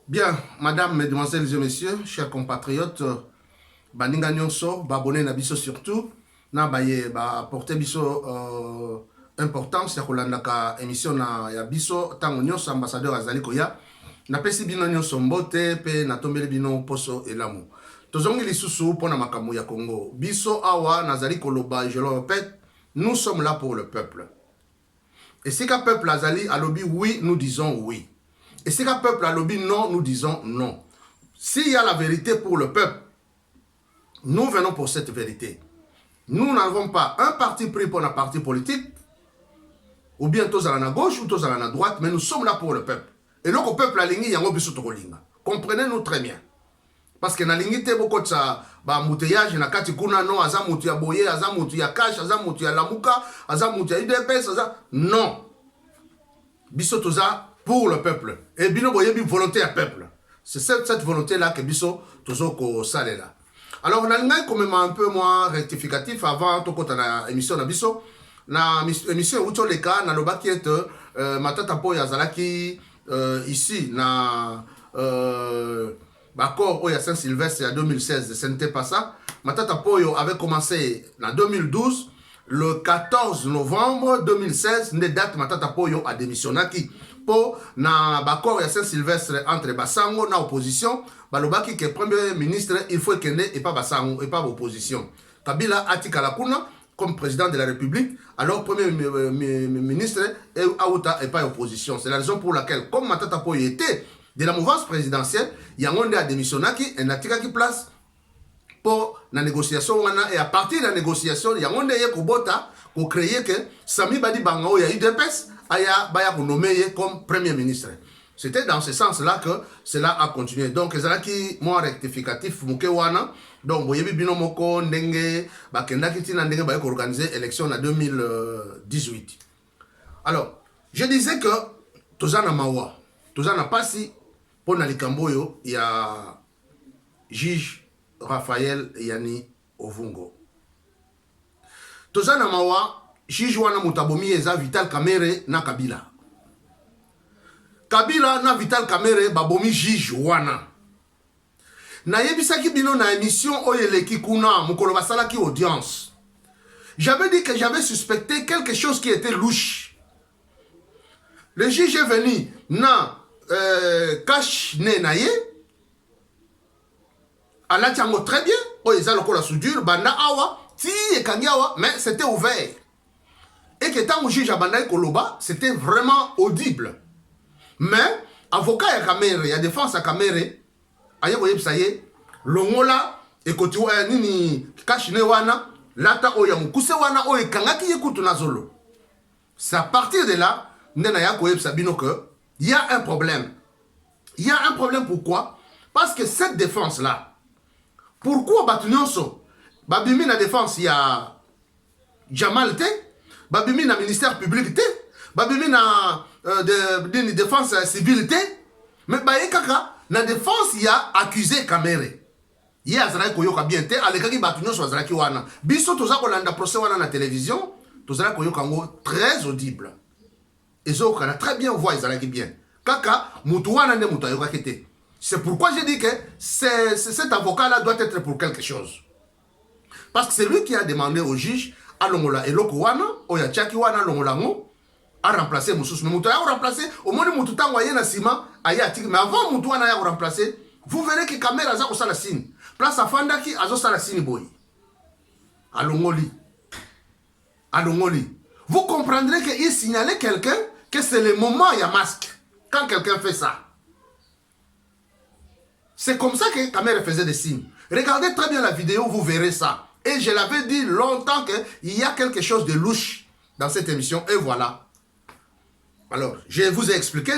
Bien, madame, mesdemoiselles et messieurs, chers compatriotes, baninga nyonso, babone na biso surtout, na baye ba porter biso importance ya kolandaka émission na ya biso tango nyonso ambassadeur azali koya, na pesi bino nyonso mbote pe na tombeli bino poso elamu. Tozongi lisusu pona makambo ya Congo. Biso awa nazali koloba, je le répète, nous sommes là pour le peuple. Et si qu'un peuple azali alobi oui, nous disons oui. Et si qu'un peuple a lobby non, nous disons non. S'il y a la vérité pour le peuple, nous venons pour cette vérité. Nous n'avons pas un parti pris pour un parti politique, ou bien tous à la gauche ou tous à la droite, mais nous sommes là pour le peuple. Et donc, le peuple a lingi, yango biso tokolinga. Comprenez-nous très bien. Parce que na lingi te boko tsa ba muteyage na kati kuna no aza mutu ya boye, aza mutu ya cash, aza mutu ya lamuka, aza mutu ya IDPS, aza non. Biso toza pour le peuple. Et bino boye bi volonté à peuple. C'est cette volonté-là que biso tozo ko sale là. Alors on a quand même un peu moins rectificatif avant tout quand on a émission na biso na émission où les cas na loba qui est matata po ya zalaki ici na Bakor au ya Saint-Sylvestre en 2016, ce n'était pas ça. Matata Poyo avait commencé en 2012. Le 14 novembre 2016, une date Matata Poyo a démissionné qui pour na Bakor ya Saint-Sylvestre entre Basango na opposition. Balobaki que premier ministre il faut qu'il et pas Basango et pas opposition. Kabila Atika Lakuna comme président de la République, alors premier ministre et Aouta et pas opposition. C'est la raison pour laquelle comme Matata Poyo était de la mouvance présidentielle, il y a un démissionnaire qui est place pour la négociation. Et à partir de la négociation, il y a un qui créer que Sami Badi Bangao, il y a UDPS, Baya nommé comme premier ministre. C'était dans ce sens-là que cela a continué. Donc, c'est là qui moins rectificatif, Mukewana. Donc, vous voyez, Bino Moko, Ndenge, Bakenda Kitina Ndenge, Baya organisé l'élection en 2018. Alors, je disais que Tozana Mawa, Tozana Passi, pour Nalikamboyo, il y a juge Raphaël Yani Ovungo. Tozana Mawa, juge Wana Mutabomi eza Vital Kamerhe na Kabila. Kabila na Vital Kamerhe babomi juge Wana. Na yebisaki bino na émission Oyeleki Kuna, mukolo basalaki audience. J'avais dit que j'avais suspecté quelque chose qui était louche. Le juge est venu na cash ne naye ala tiango très bien o ezalo ko la soudure banda awa ti e kanyawa mais c'était ouvert et que tant que juge abanda koloba c'était vraiment audible mais avocat ya Kamerhe ya défense ya Kamerhe aye boye psaye longola e koti wa nini cash ne wana lata o ya mukuse wana o e kangaki yekutu nazolo. C'est à partir de là ndena ya ko yebsa bino que il y a un problème. Il y a un problème pourquoi? Parce que cette défense-là, pourquoi Batunyoso, Babimi na défense, il y a Jamal T, Babimi na ministère public T, Babimi na défense civile T, mais Baekaka, na défense, il y a accusé Kamerhe. Il y a Zaraï Koyoka bien T, Alekaki Batunyoso Zaraïki Wana. Biso Tozako Landa procès Wana na télévision, Tozara Koyoka très audible. Et ça, on a très bien voit, ils allaient bien. Kaka, Moutouana ne Moutayoka kete. C'est pourquoi j'ai dit que cet avocat-là doit être pour quelque chose. Parce que c'est lui qui a demandé au juge, à Longola et Lokowana, Oya Tchakiwana, Longolango, à remplacer Moussous. Mais Moutouana a remplacé, au moins Moutoutan, Wayena Sima, Ayatik. Mais avant Moutouana a remplacé, vous verrez que Kamerhe a sa la signe. Place à Fandaki, a sa la signe boy. À Longoli. À Longoli. Vous comprendrez qu'il signalait quelqu'un que c'est le moment il y a masque. Quand quelqu'un fait ça. C'est comme ça que Kamerhe faisait des signes. Regardez très bien la vidéo, vous verrez ça. Et je l'avais dit longtemps qu'il y a quelque chose de louche dans cette émission. Et voilà. Alors, je vous ai expliqué,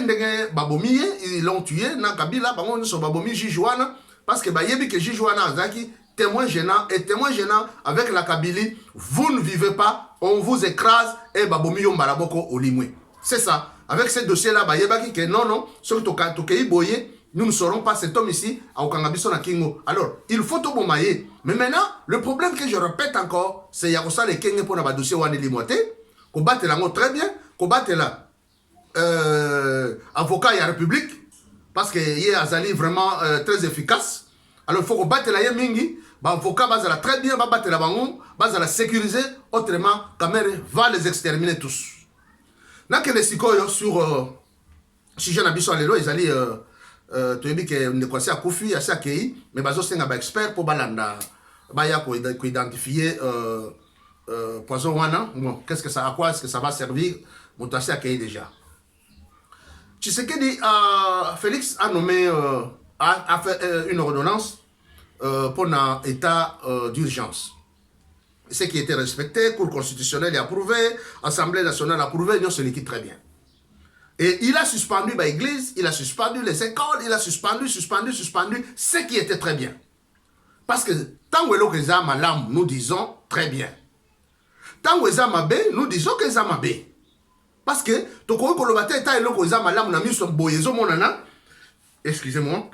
Babomi, ils l'ont tué, na Kabila, Babomi, Jijouana, parce que Bayebi que Jijouana Azaki, témoin gênant, et témoin gênant avec la Kabylie, vous ne vivez pas, on vous écrase, et Babomi Yombalaboko Olimwe. C'est ça. Avec ce dossier-là, Bayebaki, que non, surtout Tokei Boye, nous ne saurons pas cet homme ici, à Okangabiso na Kingo. Alors, il faut tout bomailler. Mais maintenant, le problème que je répète encore, c'est Yakosa le Kenge pour le dossier Wani Limote, qu'on batte là très bien, qu'on batte là avocat et la République, parce que il est vraiment très efficace. Alors il faut combattre la mingi, avocat bazala très bien, battre la bango, bazala sécuriser, autrement Kamere va les exterminer tous. N'a que les sikoyo sur sujet na biso alelo ezali tu dis que ne quoi c'est à Kofi à Sakei, mais bazo c'est un expert pour balanda baya ko identifier poison wana. Bon, qu'est-ce que ça, à quoi est-ce que ça va servir? Mon tassé Sakei déjà. Tshisekedi, Félix a nommé, a fait une ordonnance pour un état d'urgence. Ce qui était respecté, Cour constitutionnelle est approuvé, Assemblée nationale approuvé, non, se liquide très bien. Et il a suspendu l'église, il a suspendu les écoles, il a suspendu ce qui était très bien. Parce que tant que les âmes malam, nous disons très bien. Tant que les âmes mabé, nous disons que les âmes mabé. Parce que, excusez-moi,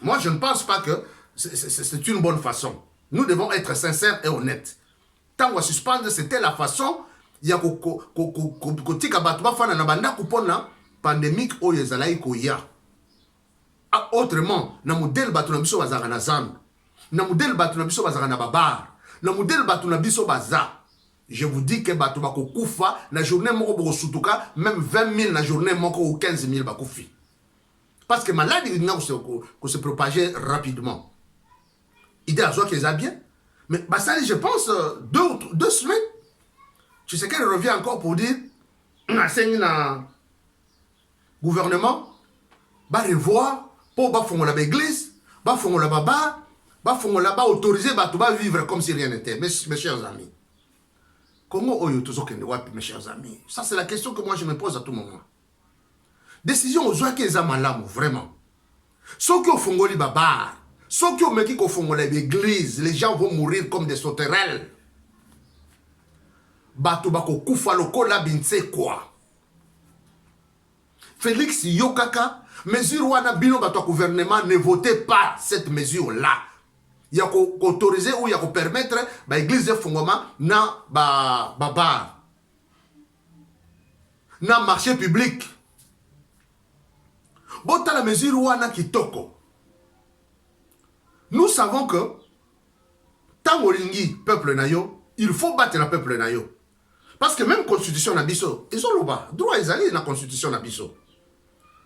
moi je ne pense pas que c'est une bonne façon. Nous devons être sincères et honnêtes. Tant qu'on suspendre, c'était la façon, il y a pandémique au yezalaï koya. Autrement, na modèle batunabiso bazara na zam, na modèle batunabiso bazara na babar, na modèle batunabiso baza. Je vous dis que bato bako kufa na journée moko boko sutuka même 20 000 na journée moko ou 15 000 bakufi. Parce que maladie n'a que se propager rapidement. Idée à soi qu'ils a bien. Mais bah ça je pense 2 semaines. Tu sais qu'elle revient encore pour dire na gouvernement va revoir pour ba fongola l'église, ba fongola baba, ba fongola ba autoriser bato ba vivre comme si rien n'était. Mes chers amis. Comment oyo tozokende wapi mes chers amis? Ça c'est la question que moi je me pose à tout moment. Décision aux gens qui sont malamu vraiment. Ceux qui ont fongoli babar, ceux qui ont meki ko fongola l'église, les gens vont mourir comme des sauterelles. Bato bako kufa lokola binse quoi. Félix Yokaka, mesure wana bino bato gouvernement ne votez pas cette mesure là. Il y a qu'autoriser ou il y a qu'à permettre l'église de Fongoma na bar, na marché public. Bon, la mesure où on a qui toko. Nous savons que tant olingi peuple nayo, il faut battre le peuple nayo. Parce que même constitution nabiso, ils ont le bas droit ils allaient na constitution nabiso.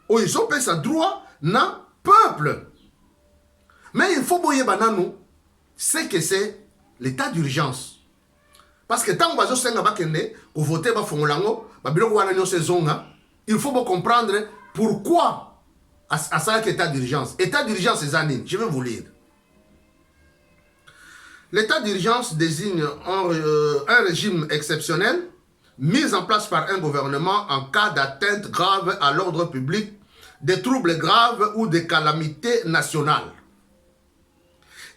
Ou ils ont payé sa droit na peuple. Mais il faut boyer banano, c'est que c'est l'état d'urgence. Parce que tant que vous avez voté il faut comprendre pourquoi à ça l'état d'urgence. État d'urgence, c'est années. Je vais vous lire. L'état d'urgence désigne un régime exceptionnel mis en place par un gouvernement en cas d'atteinte grave à l'ordre public, des troubles graves ou des calamités nationales.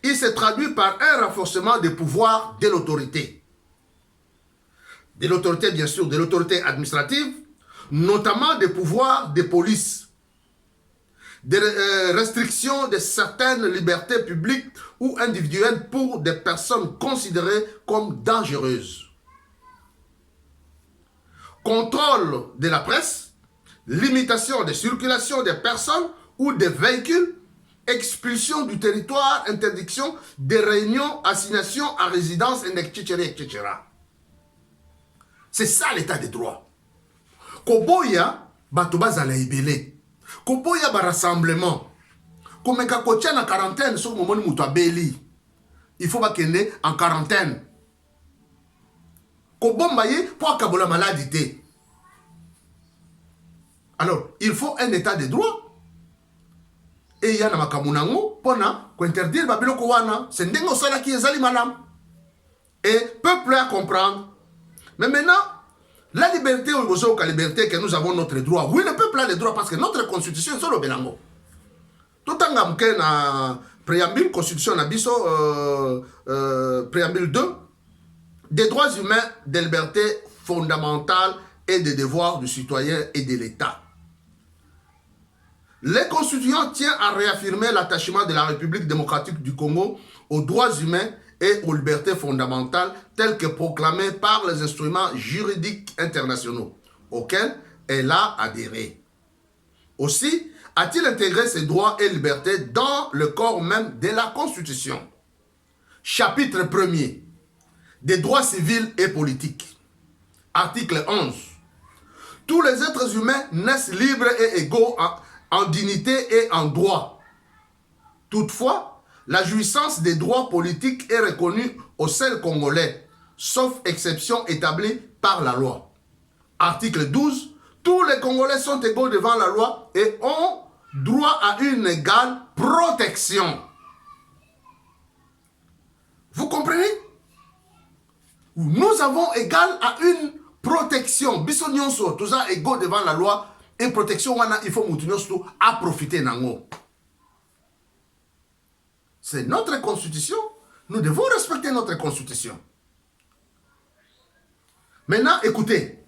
Il se traduit par un renforcement des pouvoirs de l'autorité. De l'autorité, bien sûr, de l'autorité administrative, notamment des pouvoirs de police, des restrictions de certaines libertés publiques ou individuelles pour des personnes considérées comme dangereuses. Contrôle de la presse, limitation de circulation des personnes ou des véhicules, expulsion du territoire, interdiction des réunions, assignation à résidence, etc. C'est ça l'état de droit. Koboya, batoba la ibele. Koboya ba rassemblement. Komeka kotia na quarantaine, so momoni muto abeli. Il faut bakende en quarantaine. Kobomba ye pour akabola maladie. Alors, il faut un état de droit. Et il y a un makamunango pour interdire babiloko wana. C'est ndengo sala qui est malam. Et peuple à comprendre. Mais maintenant, la liberté, la liberté que nous avons notre droit. Oui, le peuple a le droit parce que notre constitution est le belango. Tout en gamke na préambule constitution nabiso préambule 2 des droits humains, des libertés fondamentales et des devoirs du citoyen et de l'État. Les constituants tiennent à réaffirmer l'attachement de la République démocratique du Congo aux droits humains et aux libertés fondamentales telles que proclamées par les instruments juridiques internationaux auxquels elle a adhéré. Aussi, a-t-il intégré ses droits et libertés dans le corps même de la Constitution? Chapitre 1er. Des droits civils et politiques. Article 11. Tous les êtres humains naissent libres et égaux en dignité et en droit. Toutefois, la jouissance des droits politiques est reconnue aux seuls Congolais, sauf exception établie par la loi. Article 12. Tous les Congolais sont égaux devant la loi et ont droit à une égale protection. Vous comprenez? Nous avons égal à une protection. Biso nyonso, tous ça égaux devant la loi et protection wana il faut mutunyoso à profiter nango. C'est notre constitution. Nous devons respecter notre constitution. Maintenant, écoutez,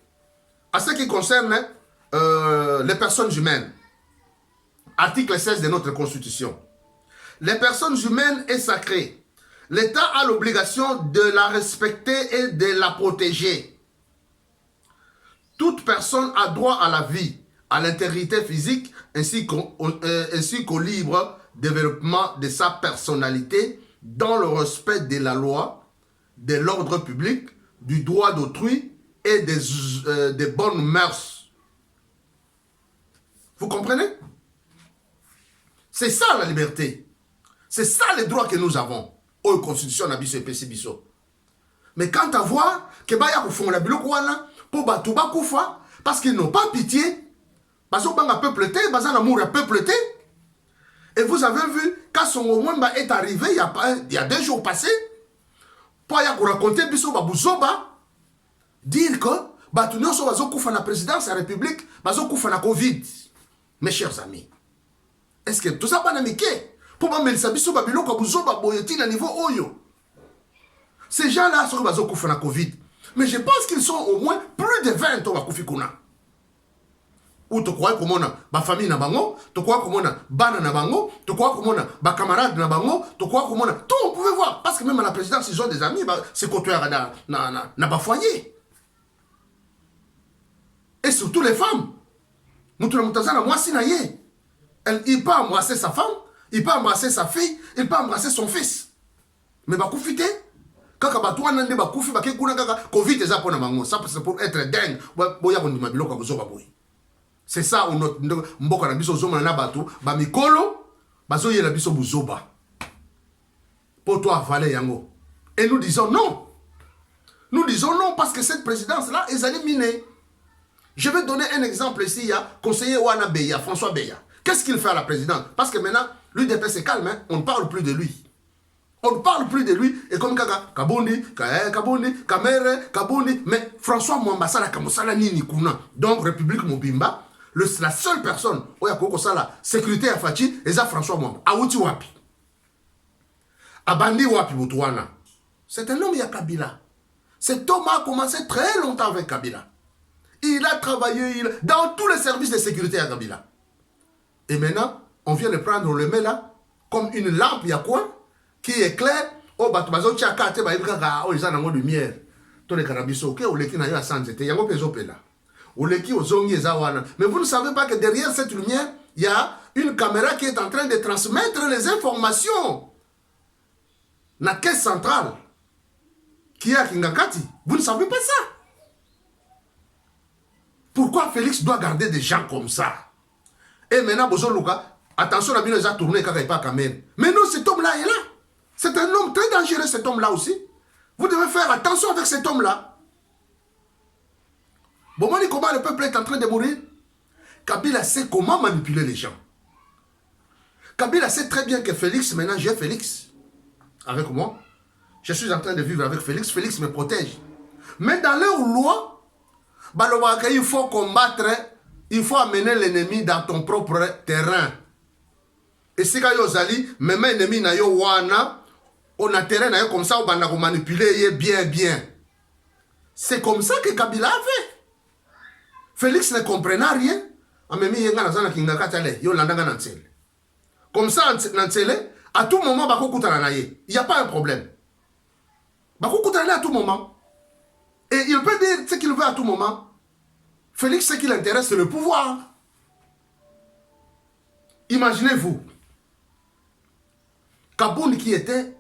à ce qui concerne les personnes humaines, article 16 de notre constitution. Les personnes humaines est sacrée. L'État a l'obligation de la respecter et de la protéger. Toute personne a droit à la vie, à l'intégrité physique, ainsi qu'au libre développement de sa personnalité dans le respect de la loi, de l'ordre public, du droit d'autrui et des bonnes mœurs. Vous comprenez? C'est ça la liberté. C'est ça les droits que nous avons. Au constitution na biso epesi biso. Mais quand à voir que baya kufongola biloko wana po batu bakufa parce qu'ils n'ont pas pitié, bazo banga peuple té, baza l'amour à peuple té. Et vous avez vu quand Songo Mwemba est arrivé il y a 2 jours passés pour ya raconter biso babuzoba dire que batu nyonso bazo kufa na présidence de la République, bazo kufa na Covid. Mes chers amis, est-ce que tout ça pas namiqué? Pour me melisa biso babiloko buzoba boyoti na niveau oyo. Ces gens-là sont bazo kufa na Covid. Mais je pense qu'ils sont au moins plus de 20 ans bakufi kuna. Ou tu crois comment ba famille na bango, tu crois comment bana na bango, tu crois comment ba camarade na bango, tu crois comment tout on pouvait voir parce que même à la présidence ils ont des amis, c'est côté na ba foyer. Et surtout les femmes. Mutuna mutazana moi si na ye. Il peut embrasser sa femme, il peut embrasser sa fille, il peut embrasser son fils. Mais bakufite kaka batwa nande bakufi bakekuna kaka Covid eza pona bango. Ça c'est pour être dingue. Boya kondima biloko buzoba boy. C'est ça où notre mboka na biso zoma na batu ba mikolo bazo yela biso buzoba. Pour toi avaler yango. Et nous disons non. Nous disons non parce que cette présidence là est éliminée. Je vais donner un exemple ici, il y a conseiller Wana Beya, François Beya. Qu'est-ce qu'il fait à la présidence? Parce que maintenant, l'UDP c'est calme, hein? On ne parle plus de lui. On ne parle plus de lui. Et comme Kaka, Kabondi, Kabondi, Kamere, Kabondi, mais François Mwambasala, Kamosala Nini Kuna, donc République Mobimba, la seule personne, où il y a la sécurité à Fachi, c'est François Mwamba. Aouti Wapi. Abandi Wapi Boutouana. C'est un homme, il y a Kabila. Cet homme a commencé très longtemps avec Kabila. Il a travaillé dans tous les services de sécurité à Kabila. Et maintenant, on vient de prendre le met là, comme une lampe, il y a quoi, qui éclaire. Oh, batubazo tchaka, te ba ibra, oh, ils ont un lumière. Tous les carabiso, ok, ou les qui n'a eu à s'enjeter, il y a un peu là. Ou les qui aux ongi zawana. Mais vous ne savez pas que derrière cette lumière, il y a une caméra qui est en train de transmettre les informations. La caisse centrale, qui est à Kingakati. Vous ne savez pas ça. Pourquoi Félix doit garder des gens comme ça? Et maintenant, Bozo Luka, attention, la bino a tourné quand il pas caméra. Mais non, cet homme-là est là. C'est un homme très dangereux, cet homme-là aussi. Vous devez faire attention avec cet homme-là. Bon, moi, comment le peuple est en train de mourir? Kabila sait comment manipuler les gens. Kabila sait très bien que Félix, maintenant j'ai Félix avec moi. Je suis en train de vivre avec Félix. Félix me protège. Mais dans leur loi, il faut combattre, il faut amener l'ennemi dans ton propre terrain. Et si quand Yozali, même l'ennemi na yo wana, on a terrain na yo comme ça, on va manipuler bien. C'est comme ça que Kabila a fait. Félix ne comprenait rien. Comme ça, à tout moment, il n'y a pas un problème. À tout moment. Et il peut dire ce qu'il veut à tout moment. Félix, ce qui l'intéresse, c'est le pouvoir. Imaginez-vous, Kabouni qui était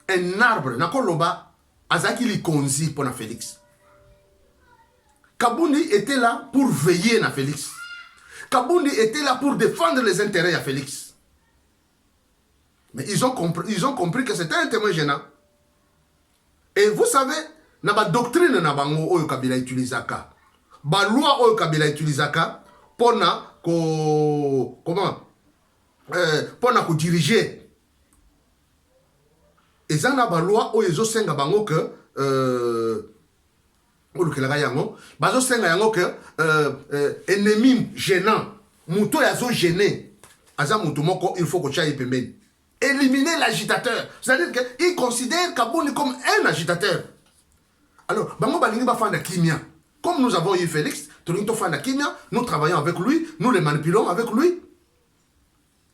un arbre, Nakoloba, Azaki li konzi pour Félix. Kabouni était là pour veiller à Félix. Kabouni était là pour défendre les intérêts à Félix. Mais ils ont compris que c'était un témoin gênant. Et vous savez, na ba doctrine na bango oyo Kabila utilisaka. Ba loi oyo Kabila utilisaka pona ko pona ko diriger. Et ça na ba loi oyo zo senga bango que olukelaka yango bazo senga yango que ennemi gênant muto yazo gêné aza muto moko il faut ko chaye pembeni. Éliminer l'agitateur. C'est-à-dire qu'il considère Kabouni comme un agitateur. Alors, bango balingi ba fanda kimia. Comme nous avons eu Félix, nous travaillons avec lui, nous les manipulons avec lui.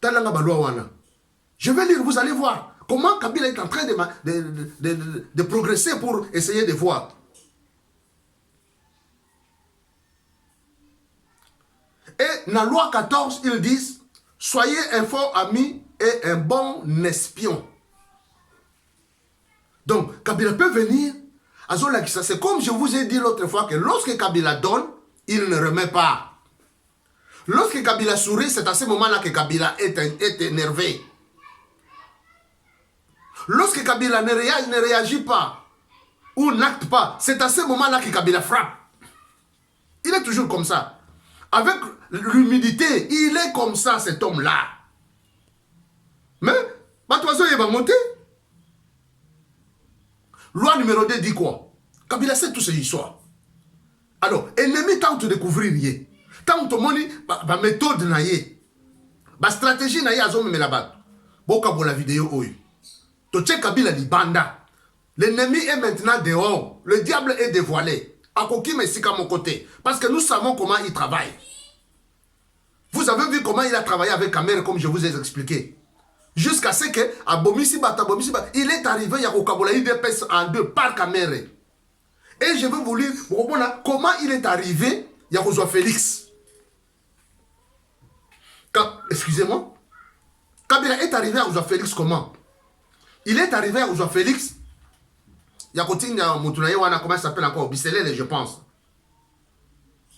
Talanga balwa wana. Je vais lire, vous allez voir comment Kabila est en train de progresser pour essayer de voir. Et dans la loi 14, ils disent, soyez un fort ami et un bon espion. Donc, Kabila peut venir. C'est comme je vous ai dit l'autre fois que lorsque Kabila donne, il ne remet pas. Lorsque Kabila sourit, c'est à ce moment-là que Kabila est énervé. Lorsque Kabila ne réagit pas ou n'acte pas, c'est à ce moment-là que Kabila frappe. Il est toujours comme ça. Avec l'humidité, il est comme ça, cet homme-là. Mais, Batoiseau, il va monter. Loi numéro 2 dit quoi? Kabila sait toutes ces histoires. Alors, ennemi tant de découvrir rien. Tant de moni, ba méthode na ye. Ba stratégie na ye azo me la bat. Boka bo la vidéo oyo. To tche Kabila li banda. L'ennemi est maintenant dehors. Le diable est dévoilé. Akoki me sika mon côté. Parce que nous savons comment il travaille. Vous avez vu comment il a travaillé avec Kamere comme je vous ai expliqué. Jusqu'à ce que il est arrivé, il y a Okabola IDPS en 2 par Kamere. Et je vais vous lire comment il est arrivé, il y a Félix. Excusez-moi. Kabila est arrivé à Félix comment? Il est arrivé à Félix. Il y a comment il s'appelle encore? Bisselele, je pense.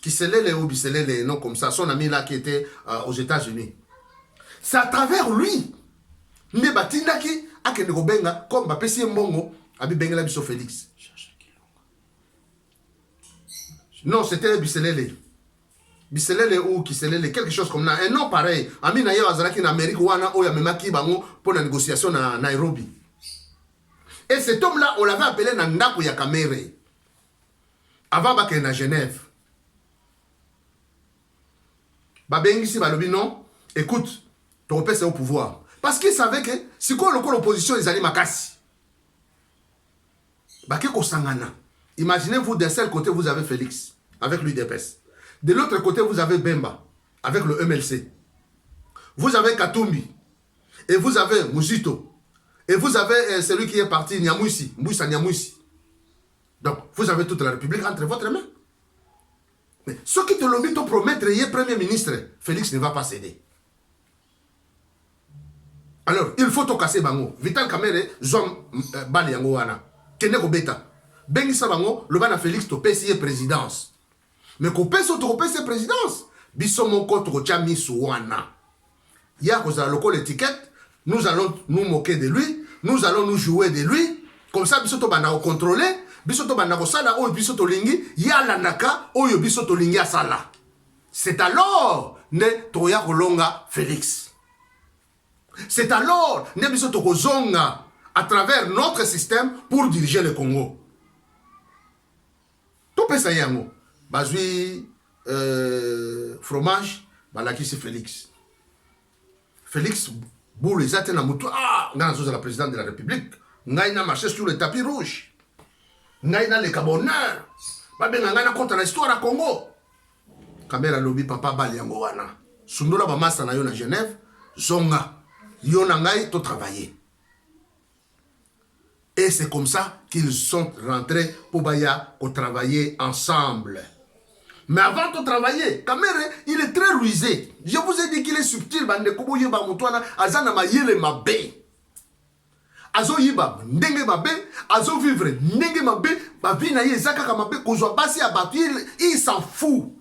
Kisselele ou Bisselele, non comme ça. Son ami là qui était aux États-Unis. C'est à travers lui. Mais batindaki akende ko benga comme bapesi mbongo abi bengela biso Félix. Non, c'était Bisselele. Bisselele ou Kisselele, quelque chose comme ça. Un nom pareil. Ami na yo azalaki na Amérique wana oya memaki bango pour la négociation na Nairobi. Et cet homme-là, on l'avait appelé Nandako ya Kamere. Avant bakene na Genève. Babengisi balobi non, écoute, ton père c'est au pouvoir. Parce qu'il savait que si l'opposition ils allaient makasi. Imaginez-vous d'un seul côté vous avez Félix avec l'UDPS. De l'autre côté vous avez Bemba avec le MLC. Vous avez Katumbi et vous avez Muzito et vous avez celui qui est parti Nyamwisi, Mbouissa Nyamwisi. Donc vous avez toute la République entre votre main. Mais ceux qui te l'ont mis te promettre y premier ministre, Félix ne va pas céder. Alors, il faut tout casser bango. Vital Kamere, zom bali yango wana. Kende ko beta. Bengi sa bango, le bana Félix to pesiye présidence. Mais ko peso to pesiye présidence. Biso moko to chami suwana. Ya koza loko l'étiquette, nous allons nous moquer de lui, nous allons nous jouer de lui. Comme ça biso to bana ko contrôler, biso to bana ko sala o biso to lingi, ya la naka o biso to lingi asala. C'est alors ne to ya kolonga Félix. C'est alors Nebiso Tokozonga à travers notre système pour diriger le Congo. Tout peut ça yango. Bazui fromage, balaki c'est Félix. Félix boule les atteint à moutou. Ah, on a la présidente de la République. Ngaina marché sur le tapis rouge. Ngaina les cabonneurs. Babenga ngana contre l'histoire à Congo. Kamera lobi papa bali yango wana. Sundola ba massa na yo na Genève, zonga. Yonangai to travailler. Et c'est comme ça qu'ils sont rentrés pour Baya pour travailler ensemble. Mais avant de travailler, Kamere, il est très rusé. Je vous ai dit qu'il est subtil. Azana mayele mabe. Azo yiba ndenge mabe, azo vivre ndenge mabe, babi na ye zaka kamabe, kozwa basi abattu, il s'en fout.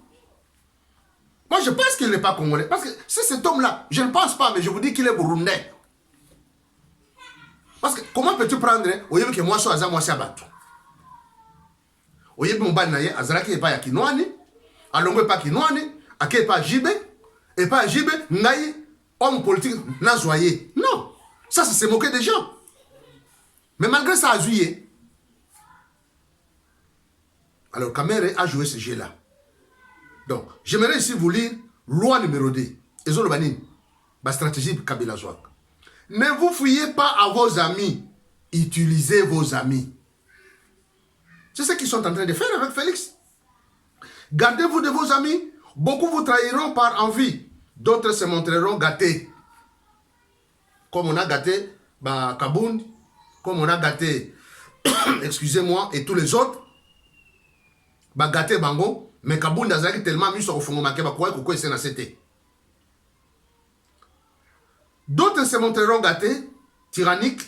Moi je pense qu'il n'est pas congolais. Parce que c'est cet homme-là, je ne pense pas, mais je vous dis qu'il est burundais. Parce que comment peux-tu prendre, oyebi que moi je suis moi abattu. Oyebi mbani na ye, azalaki epa ya kinwani, alongwe pa kinwani, ake epa jibe, epa jibe, ngai, homme politique, n'a joyé. Non, ça c'est se moquer des gens. Mais malgré ça, Azouye. Alors, Kamere a joué ce jeu-là. Donc, j'aimerais ici vous lire loi numéro 2. Ezolobanine, la stratégie Kabila Zouak. Ne vous fuyez pas à vos amis. Utilisez vos amis. C'est ce qu'ils sont en train de faire avec Félix. Gardez-vous de vos amis. Beaucoup vous trahiront par envie. D'autres se montreront gâtés. Comme on a gâté Kabound, comme on a gâté, excusez-moi, et tous les autres, gâté Bango, mais Kabound a tellement mis sur le fond, d'autres se montreront gâtés, tyranniques.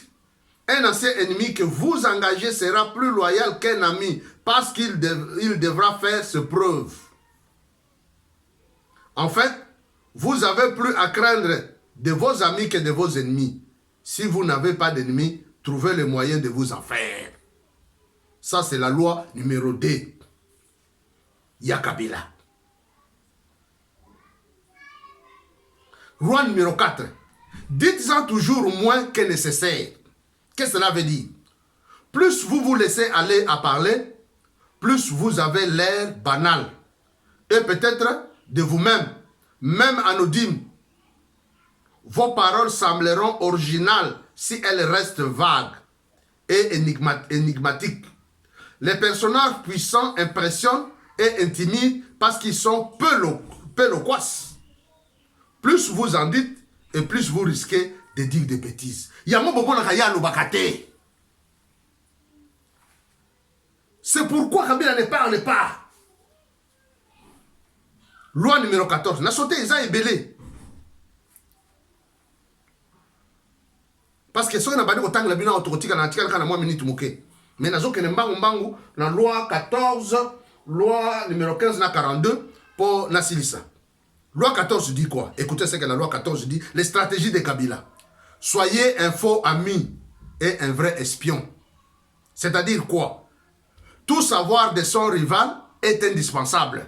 Un ancien ennemi que vous engagez sera plus loyal qu'un ami, parce qu'il devra faire ses preuves. En fait, vous avez plus à craindre de vos amis que de vos ennemis. Si vous n'avez pas d'ennemis, trouvez le moyen de vous en faire. Ça, c'est la loi numéro 2. Yakabila. Loi numéro 4. Dites-en toujours moins que nécessaire. Qu'est-ce que cela veut dire? Plus vous vous laissez aller à parler, plus vous avez l'air banal. Et peut-être de vous-même, même anonyme. Vos paroles sembleront originales si elles restent vagues et énigmatiques. Les personnages puissants impressionnent et intimident parce qu'ils sont peu loquaces. Plus vous en dites et plus vous risquez de dire des bêtises. C'est pourquoi Kabila ne parle pas. Loi numéro 14. Na sauté Isa et Belé. Parce que ce qu'on a dit autant que la bina autorotique en antique quand moi minute moqué. Mais nazo que mbangu la loi 14, loi numéro 15 na 42 pour Nasilisa. Loi 14 dit quoi? Écoutez ce que la loi 14 dit, les stratégies de Kabila. Soyez un faux ami et un vrai espion. C'est-à-dire quoi? Tout savoir de son rival est indispensable.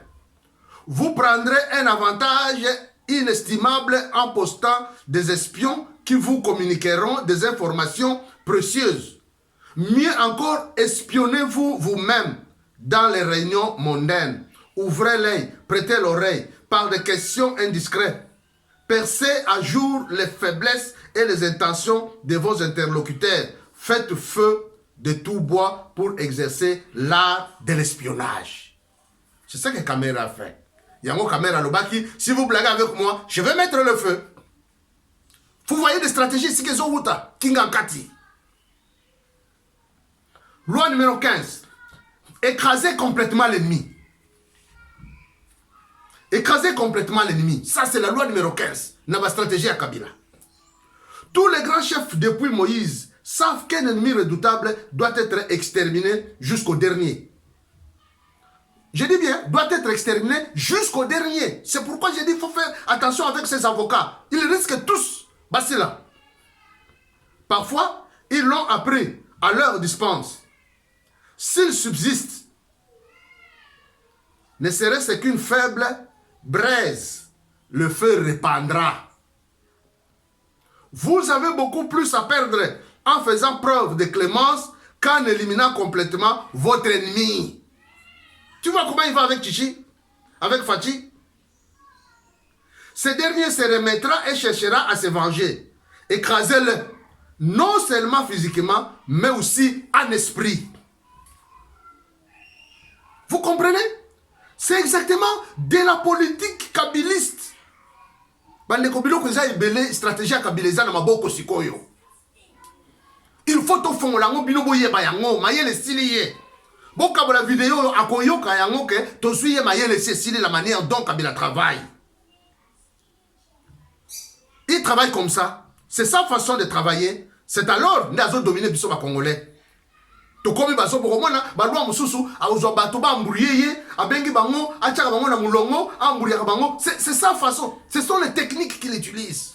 Vous prendrez un avantage inestimable en postant des espions qui vous communiqueront des informations précieuses. Mieux encore, espionnez-vous vous-même dans les réunions mondaines. Ouvrez l'œil, prêtez l'oreille par des questions indiscrètes. Percez à jour les faiblesses et les intentions de vos interlocuteurs. Faites feu de tout bois pour exercer l'art de l'espionnage. C'est ça que Kamera a fait. Yango Kamera Lobaki, si vous blaguez avec moi, je vais mettre le feu. Vous voyez des stratégies, c'est que Zouta, Kingankati. Loi numéro 15. Écraser complètement l'ennemi. Écraser complètement l'ennemi. Ça, c'est la loi numéro 15. Dans ma stratégie à Kabila. Tous les grands chefs depuis Moïse savent qu'un ennemi redoutable doit être exterminé jusqu'au dernier. Je dis bien, doit être exterminé jusqu'au dernier. C'est pourquoi j'ai dit qu'il faut faire attention avec ces avocats. Ils risquent tous. Là. Parfois, ils l'ont appris à leur dispense. S'ils subsistent, ne serait-ce qu'une faible braise, le feu répandra. Vous avez beaucoup plus à perdre en faisant preuve de clémence qu'en éliminant complètement votre ennemi. Tu vois comment il va avec Chichi, avec Fachi? Ce dernier se remettra et cherchera à se venger. Écrasez-le, non seulement physiquement, mais aussi en esprit. Vous comprenez? C'est exactement de la politique kabiliste. Stratégie kabilisa na maboko sikoyo. Il faut au fond la binobo yeba yango, maye le style. Boka la vidéo à Koyoka yango que to suye mayele c'est la manière dont Kabila travaille. Il travaille comme ça. C'est sa façon de travailler. C'est alors nous dominer biso ba Congolais. To komi baso pour mona ba loi mususu a ozo bato ba mburiye abengi bango achaka bango na mulongo amburiya bango. C'est sa façon. Ce sont les techniques qu'il utilise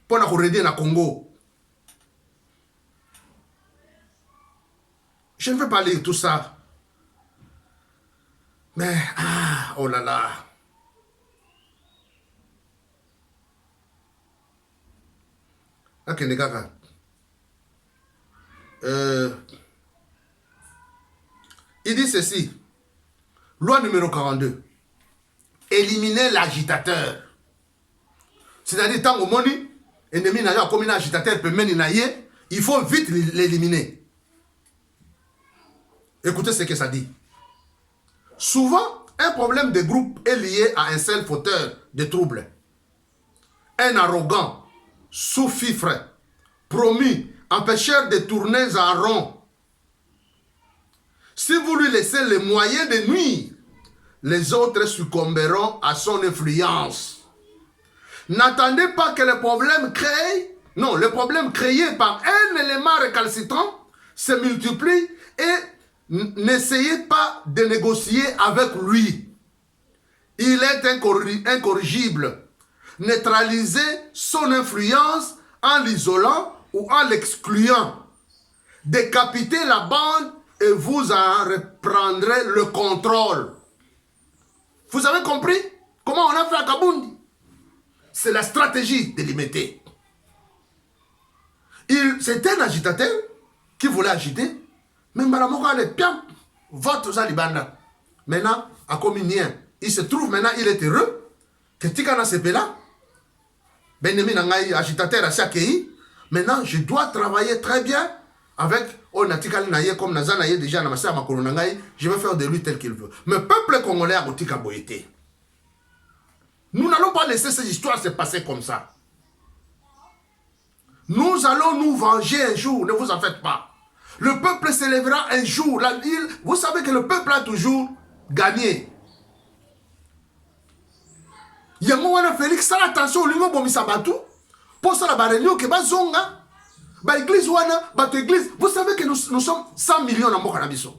pour na corriger na Congo. Je ne veux pas lire tout ça. Mais, oh là là. Ok, les gars. Il dit ceci. Loi numéro 42. Éliminer l'agitateur. C'est-à-dire, tant au moni, ennemi n'a comme un agitateur peut mener naïe, il faut vite l'éliminer. Écoutez ce que ça dit. Souvent, un problème de groupe est lié à un seul fauteur de troubles. Un arrogant, sous-fifre, promis, empêcheur de tourner en rond. Si vous lui laissez les moyens de nuire, les autres succomberont à son influence. N'attendez pas que le problème créé, non, le problème créé par un élément récalcitrant se multiplie et n'essayez pas de négocier avec lui. Il est incorrigible. Neutralisez son influence en l'isolant ou en l'excluant. Décapitez la bande et vous en reprendrez le contrôle. Vous avez compris comment on a fait à Kabundi? C'est la stratégie de limiter. C'est un agitateur qui voulait agiter. Mais Malamoko est bien, vote aux Alibanda. Maintenant, à Communien, il se trouve maintenant, il est heureux que Tikana Sepela, Benemi Nangaï, agitateur à Sakei. Maintenant, je dois travailler très bien avec Onatikal Naye, comme Nazan Naye déjà, Namasa Makolo Nangaï. Je vais faire de lui tel qu'il veut. Mais peuple congolais a Gotika Boyete. Nous n'allons pas laisser cette histoire se passer comme ça. Nous allons nous venger un jour, ne vous en faites pas. Le peuple s'élèvera un jour. Vous savez que le peuple a toujours gagné. Yangowana Félix, ça attention au lingo bomisa batu. Pour ça la réunion que bazonga, ba église wana, ba église. Vous savez que nous sommes 100 millions dans Mokanabiso.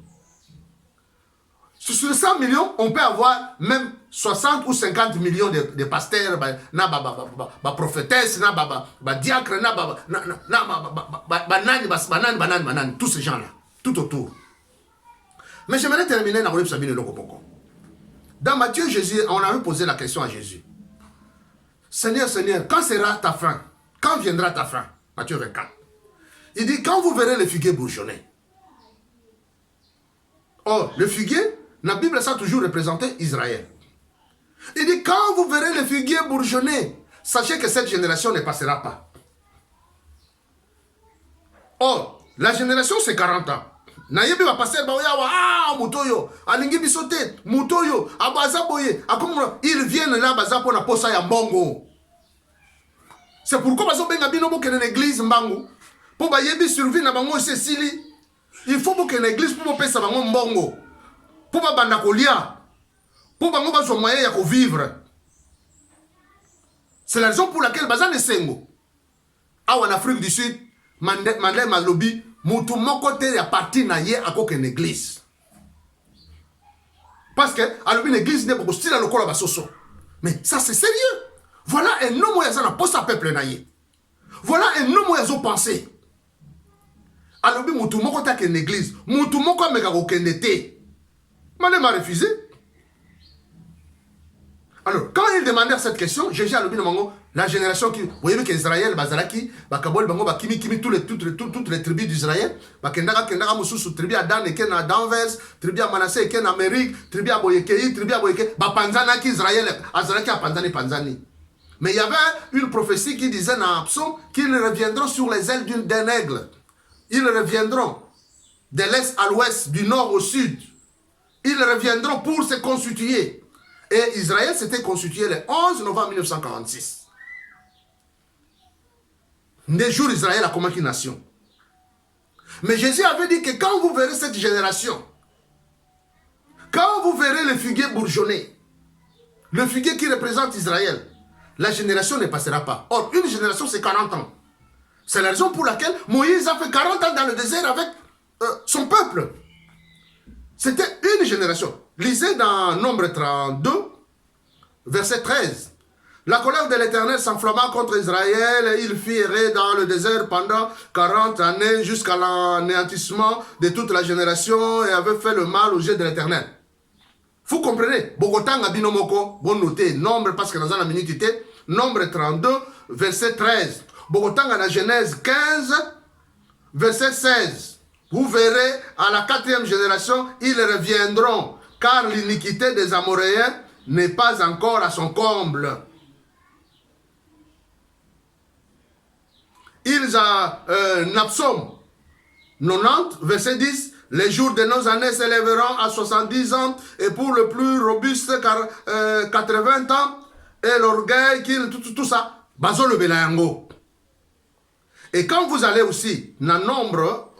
Sur 100 millions, on peut avoir même 60 ou 50 millions de pasteurs, ba prophétesses, ba diacres, banani, tous ces gens-là, tout autour. Mais j'aimerais terminer dans Sabine Lokopoko. Dans Matthieu, Jésus, on avait posé la question à Jésus. Seigneur, Seigneur, quand sera ta fin? Quand viendra ta fin? Matthieu 24. Il dit, quand vous verrez le figuier bourgeonner. Or, le figuier, la Bible, ça a toujours représenté Israël. Il dit, quand vous verrez le figuier bourgeonner, sachez que cette génération ne passera pas. Or, la génération, c'est 40 ans. Nayebi va passer, Mutoyo, Alingi Bisote, Mutoyo, Abazaboye, ils viennent là, Bazapo, na posa ya mbongo. C'est pourquoi Bazo Benga Binobo que l'église Mbango, pour Bayebi survivre na Bango Cécilie, il faut que l'église pour payer sa Bango Mbongo, pour Banda Kolia, pour Bango Bazo moyen ya vivre. C'est la raison pour laquelle Bazan est Sengo. En Afrique du Sud, Mandela Malobi, Moutou Mokote ya parti na ye à une église. Parce que alors une église n'est pas style à l'okola basoso. Mais ça c'est sérieux. Voilà un homme où il y a un poste à peuple na ye. Voilà un homme où il y a un pensée. Alors Moutou Mokote à une église. Moutou Mokote mega okendete. Mandela m'a refusé. Alors, quand il demandait cette question, Jésus a dit la génération qui. Vous voyez qu'Israël, Bazalaki, Bakabol, Bango, Bakimi, toutes les tribus d'Israël, Bakendaka, Moussou, tribu à Dan, Eken à Danvers, tribu à Manassé, Eken à Amérique, tribu à Boyekei, tribu à Boyekei, Bapanzana qui Israël, Azalaki à Panzani. Mais il y avait une prophétie qui disait dans Abson qu'ils reviendront sur les ailes d'un aigle. Ils reviendront de l'est à l'ouest, du nord au sud. Ils reviendront pour se constituer. Et Israël s'était constitué le 11 novembre 1946. Des jours, Israël a commencé une nation. Mais Jésus avait dit que quand vous verrez cette génération, Quand vous verrez le figuier bourgeonner, le figuier qui représente Israël, la génération ne passera pas. Or, une génération, c'est 40 ans. C'est la raison pour laquelle Moïse a fait 40 ans dans le désert avec son peuple. C'était une génération. Lisez dans Nombre 32, verset 13. La colère de l'Éternel s'enflamma contre Israël et il fit errer dans le désert pendant 40 années jusqu'à l'anéantissement de toute la génération et avait fait le mal aux yeux de l'Éternel. Vous comprenez? Bogotanga binomoko, bon noté, nombre parce que dans la minute, Nombre 32, verset 13. Bogotanga dans Genèse 15, verset 16. Vous verrez, à la 4e génération, ils reviendront, car l'iniquité des Amoréens n'est pas encore à son comble. Ils ont Napsom 90, verset 10. Les jours de nos années s'élèveront à 70 ans et pour le plus robuste 80 ans et l'orgueil, tout ça. Bazo le Belayango. Et quand vous allez aussi, Narua,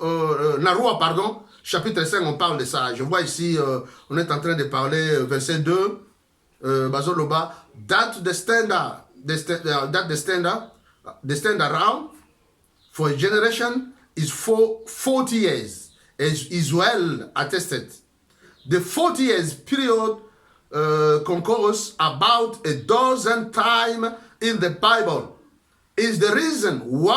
pardon, chapitre 5, on parle de ça. Je vois ici, on est en train de parler, verset 2, Bazo Loba, that the standard around for a generation is 40 years, as is well attested. The 40 years period concurs about a dozen times in the Bible. Is the reason why